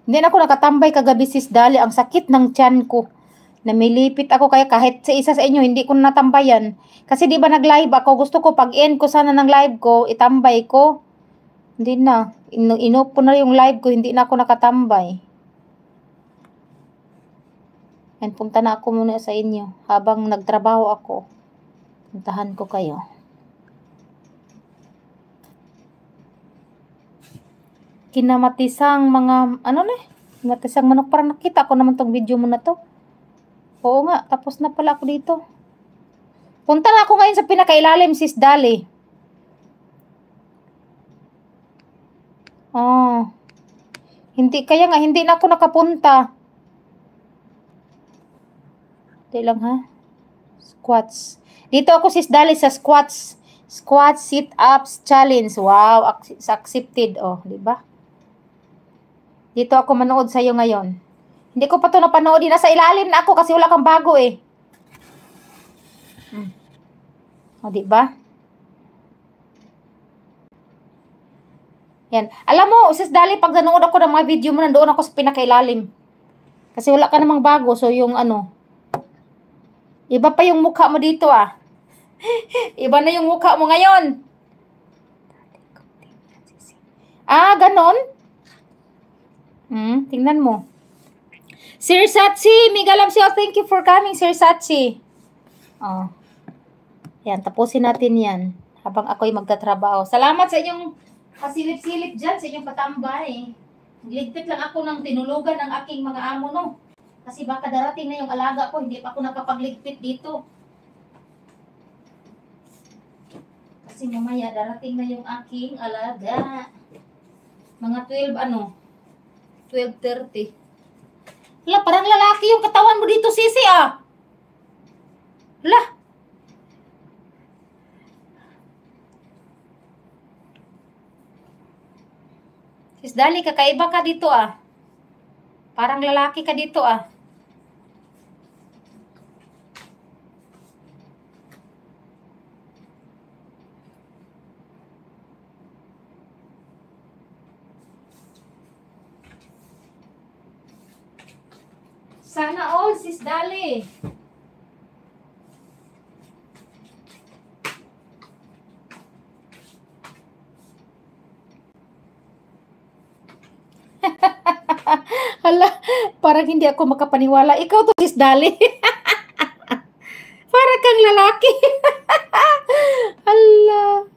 Hindi na ako nakatambay kagabi, sis Dali. Ang sakit ng tiyan ko. Namilipit ako kaya kahit sa isa sa inyo, hindi ko natambayan. Kasi di ba nag-live ako, gusto ko pag-end ko sana ng live ko, itambay ko. Hindi na. Inop ko na yung live ko, hindi na ako nakatambay. Yan, punta na ako muna sa inyo. Habang nagtrabaho ako, puntahan ko kayo. Kinamatisang mga, ano na, kinamatisang manok. Parang nakita ko naman tong video mo na to. Oo nga, tapos na pala ako dito. Punta na ako ngayon sa pinakailalim, sis Dali. Oh. Hindi, kaya nga, hindi na ako nakapunta. Hindi lang ha. Squats. Dito ako, sis Dali, sa squats. Squats, sit-ups, challenge. Wow, accepted. Oh, di ba? Dito ako manood sa'yo ngayon. Hindi ko pa ito napanood. Nasa ilalim na ako kasi wala kang bago eh. O, diba? Yan. Alam mo, sis Dali, pag nanood ako ng mga video mo, nandoon ako sa pinakailalim. Kasi wala ka namang bago. So, yung ano, iba pa yung mukha mo dito ah. Iba na yung mukha mo ngayon. Ah, ganon? Tingnan mo. Sir Satsi, Migalamsio, thank you for coming, Sir Satsi. Oh. Yan, tapusin natin yan. Habang ako'y magtatrabaho. Salamat sa inyong pasilip-silip dyan, sa inyong patambay. Ligpit lang ako ng tinulugan ng aking mga amo, no? Kasi baka darating na yung alaga ko, hindi pa ako nakapagligpit dito. Kasi mamaya darating na yung aking alaga. Mga 12:30. Hala, parang lalaki yung katawan mo dito, sisi ah. Hala. Sis Dali, kakaiba ka dito ah. Parang lalaki ka dito ah. Sana all, sis Dali. Hala, parang hindi ako makapaniwala. Ikaw to, sis Dali. Parang kang lalaki. Hala.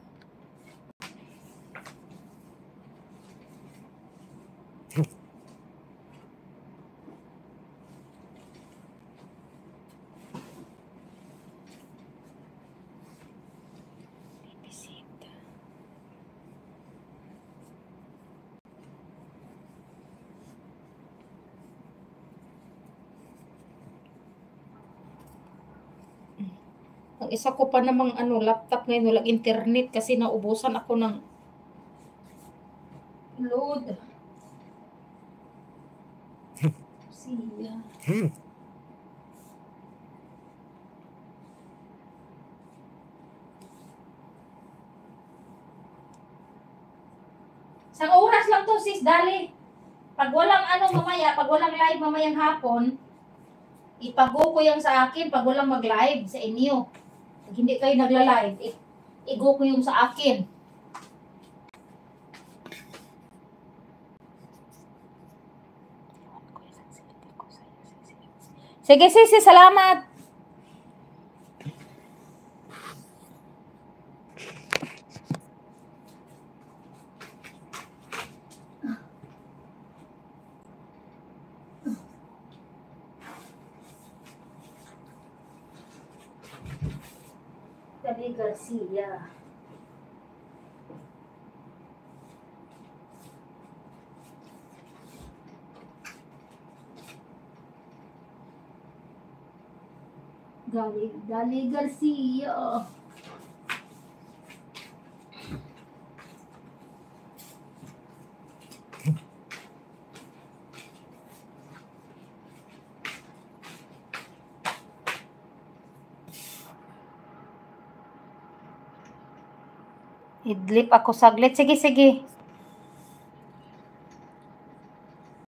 Ang isa ko pa namang laptop ngayon, walang internet kasi naubusan ako ng load. Siya. Isang oras lang to, sis Dali. Pag walang mamaya, pag walang live mamayang hapon, ipago ko yung sa akin pag walang mag-live sa inyo. Pag hindi kayo nagla-live, igo ko yung sa akin. Sige, sisi, salamat. Dali Garcia. Dali Garcia. Idlip ako saglit. Sige, sige.